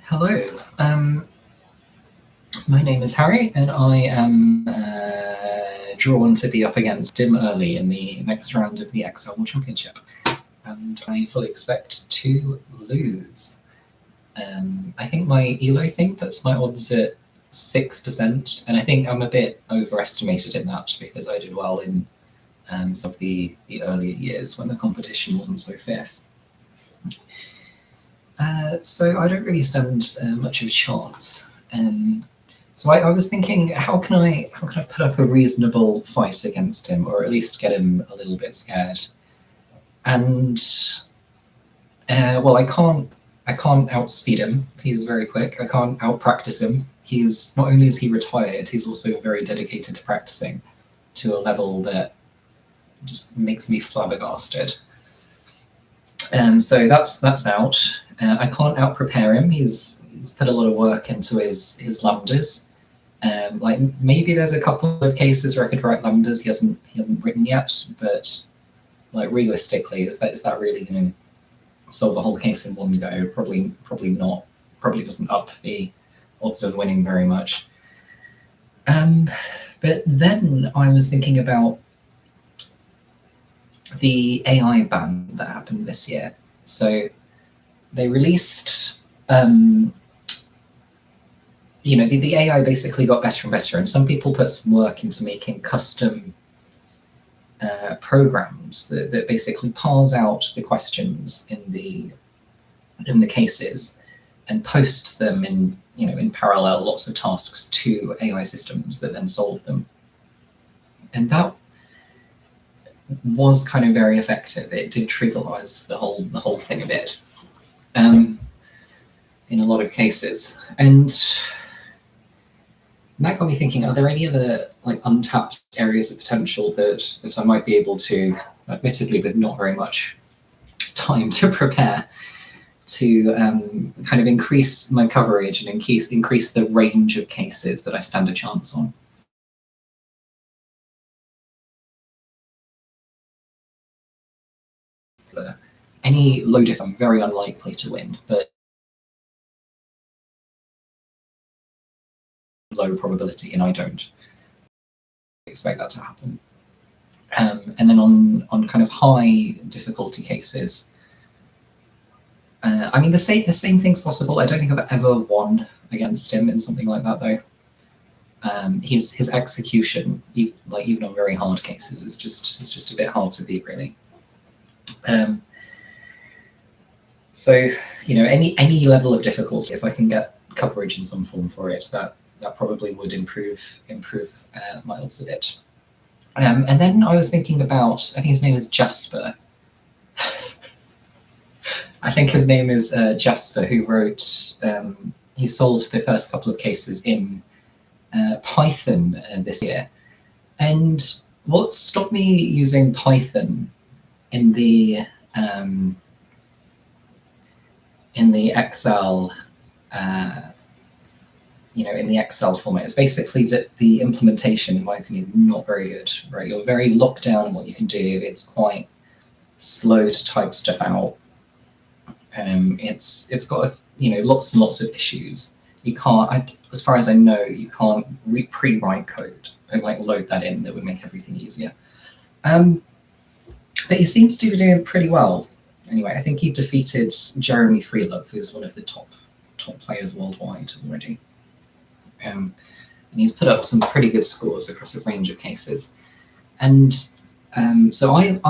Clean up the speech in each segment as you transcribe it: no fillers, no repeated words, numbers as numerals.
Hello, my name is Harry, and I am drawn to be up against Dim Early in the next round of the Excel Championship, and I fully expect to lose. I think my ELO thing puts my odds at 6%, and I think I'm a bit overestimated in that because I did well in some of the earlier years when the competition wasn't so fierce. So I don't really stand much of a chance. So I was thinking, how can I put up a reasonable fight against him, or at least get him a little bit scared? And well, I can't outspeed him. He's very quick. I can't outpractice him. He's not only is he retired, he's also very dedicated to practicing to a level that just makes me flabbergasted. So that's out. I can't out-prepare him. He's put a lot of work into his lambdas. Like maybe there's a couple of cases where I could write lambdas he hasn't written yet, but like realistically, is that really going to solve the whole case in one go? Probably not. Probably doesn't up the odds of winning very much. But then I was thinking about the AI ban that happened this year. So they released, the AI basically got better and better, and some people put some work into making custom programs that basically parse out the questions in the cases and posts them in parallel, lots of tasks to AI systems that then solve them. And that was kind of very effective. It did trivialize the whole thing a bit in a lot of cases, and that got me thinking: are there any other like untapped areas of potential that I might be able to, admittedly with not very much time to prepare, to kind of increase my coverage and increase the range of cases that I stand a chance on? Any low diff, I'm very unlikely to win, but low probability, and I don't expect that to happen. And then on kind of high difficulty cases, I mean the same thing's possible. I don't think I've ever won against him in something like that though. His execution, even on very hard cases, is just a bit hard to beat, really. So any level of difficulty, if I can get coverage in some form for it, that probably would improve my odds a bit. And then I was thinking about, I think his name is Jasper. I think his name is Jasper, who wrote, he solved the first couple of cases in Python this year. And what stopped me using Python in the Excel, in the Excel format, is basically that the implementation, in my opinion, not very good. Right, you're very locked down on what you can do. It's quite slow to type stuff out. It's got lots and lots of issues. You can't, as far as I know, you can't pre-write code and like load that in. That would make everything easier. But he seems to be doing pretty well. Anyway, I think he defeated Jeremy Freelove, who's one of the top players worldwide already. And he's put up some pretty good scores across a range of cases. And so I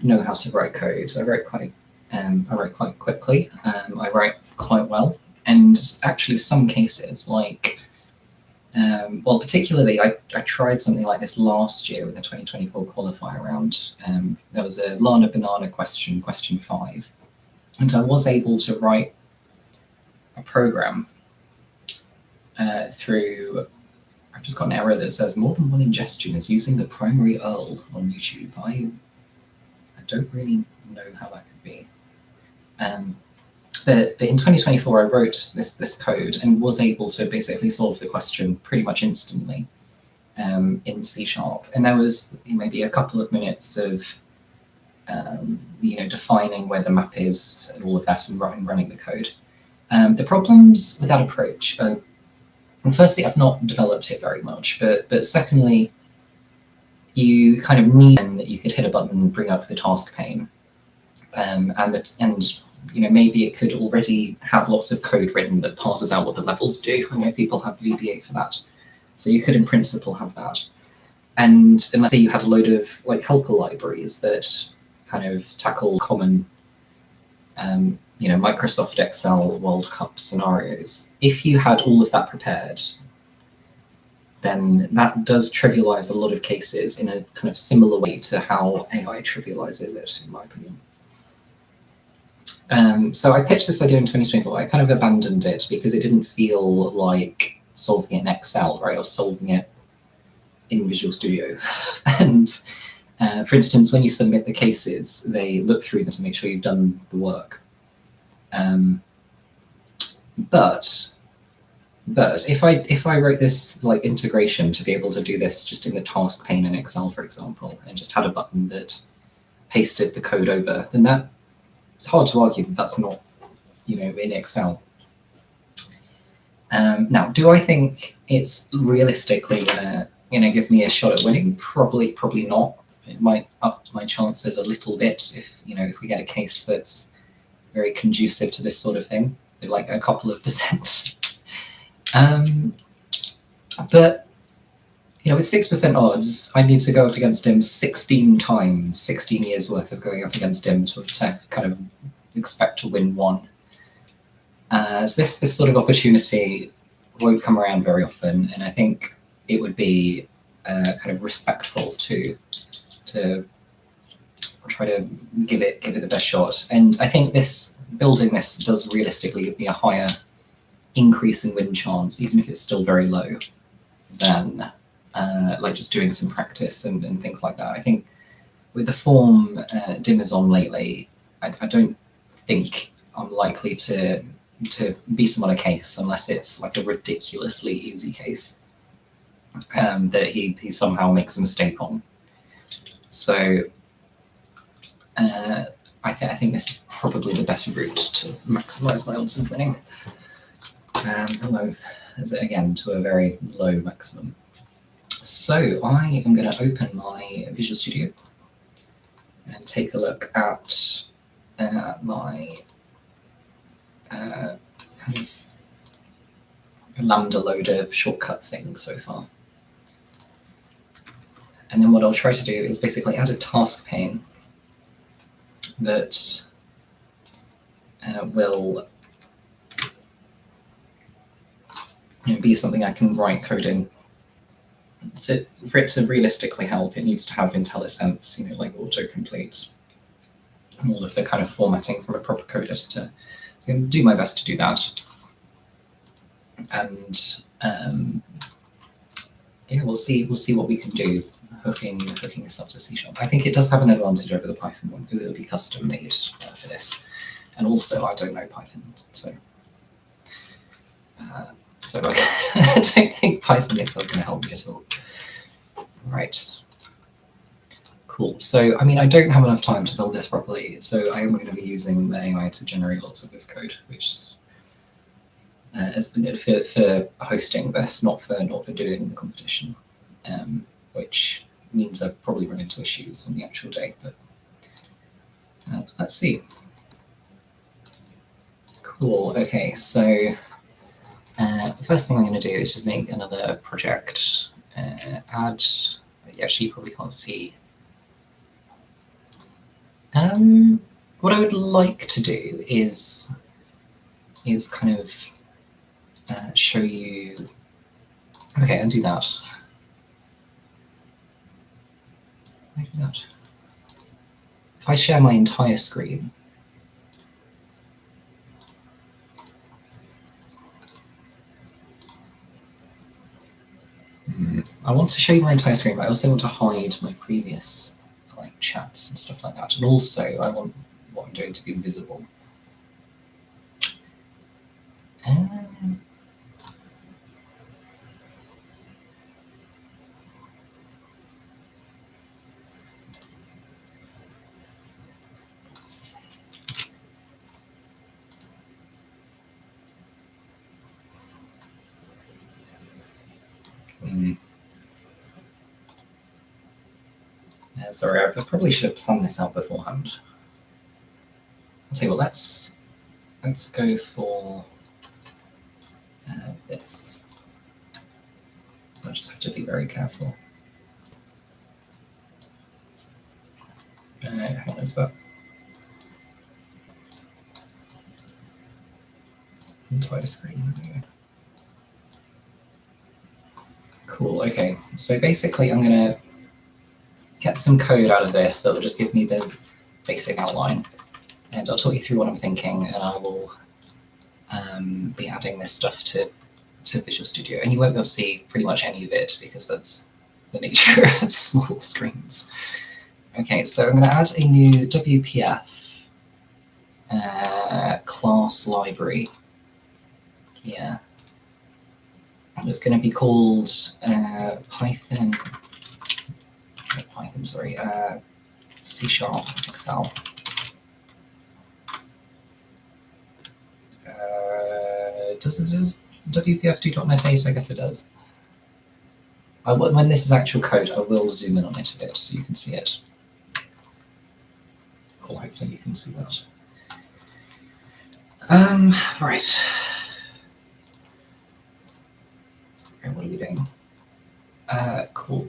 know how to write code. I write quite quickly. I write quite well. And actually some cases, like, well, particularly I tried something like this last year in the 2024 qualifier round. There was a Lana Banana question 5, and I was able to write a program through, I've just got an error that says more than one ingestion is using the primary URL on YouTube. I don't really know how that could be. But in 2024, I wrote this code and was able to basically solve the question pretty much instantly in C#. And there was maybe a couple of minutes of defining where the map is and all of that, and running the code. The problems with that approach are, well, firstly, I've not developed it very much, but secondly, you kind of need that you could hit a button and bring up the task pane, and maybe it could already have lots of code written that parses out what the levels do. I know people have VBA for that, so you could in principle have that. And let's say you had a load of like helper libraries that kind of tackle common Microsoft Excel World Cup scenarios. If you had all of that prepared, then that does trivialize a lot of cases in a kind of similar way to how AI trivializes it, in my opinion. So I pitched this idea in 2024. I kind of abandoned it because it didn't feel like solving it in Excel, right, or solving it in Visual Studio. And for instance, when you submit the cases, they look through them to make sure you've done the work. But if I wrote this like integration to be able to do this just in the task pane in Excel, for example, and just had a button that pasted the code over, then it's hard to argue that that's not, in Excel. Now, do I think it's realistically gonna give me a shot at winning? Probably not. It might up my chances a little bit if we get a case that's very conducive to this sort of thing, like a couple of percent. But with 6% odds, I need to go up against him 16 times, 16 years worth of going up against him to kind of expect to win one. So this sort of opportunity won't come around very often, and I think it would be kind of respectful to try to give it the best shot. And I think building this does realistically give me a higher increase in win chance, even if it's still very low, than like just doing some practice and things like that. I think with the form Dim is on lately, I don't think I'm likely to beat him on a case unless it's like a ridiculously easy case that he somehow makes a mistake on. So I think this is probably the best route to maximize my odds of winning. Although, again, to a very low maximum. So I am going to open my Visual Studio and take a look at my kind of Lambda loader shortcut thing so far. And then what I'll try to do is basically add a task pane that will be something I can write code in. For it to realistically help, it needs to have IntelliSense, like autocomplete, and all of the kind of formatting from a proper code editor. So I'm going to do my best to do that. And yeah, we'll see what we can do hooking this up to C#. I think it does have an advantage over the Python one because it will be custom made for this. And also, I don't know Python, so I don't think Python Excel is going to help me at all. Right. Cool. So, I mean, I don't have enough time to build this properly, so I am going to be using the AI to generate lots of this code, which has been good for hosting this, not for doing the competition, which means I've probably run into issues on the actual day, but let's see. Cool. Okay, so the first thing I'm going to do is just make another project. Add. Actually, you probably can't see. What I would like to do is kind of show you. Okay, undo that. I do that. If I share my entire screen. I want to show you my entire screen, but I also want to hide my previous chats and stuff like that. And also, I want what I'm doing to be visible. Sorry, I probably should have planned this out beforehand. I'll tell you what, let's go for this. I just have to be very careful. How is that? Entire screen. Cool, okay. So basically I'm gonna get some code out of this that will just give me the basic outline. And I'll talk you through what I'm thinking, and I will be adding this stuff to Visual Studio. And you won't be able to see pretty much any of it because that's the nature of small screens. Okay, so I'm going to add a new WPF class library here. And it's going to be called C# Excel. Does WPF do .NET 8? I guess it does. When this is actual code, I will zoom in on it a bit so you can see it. Cool, hopefully you can see that. Right. Okay, what are we doing? Cool.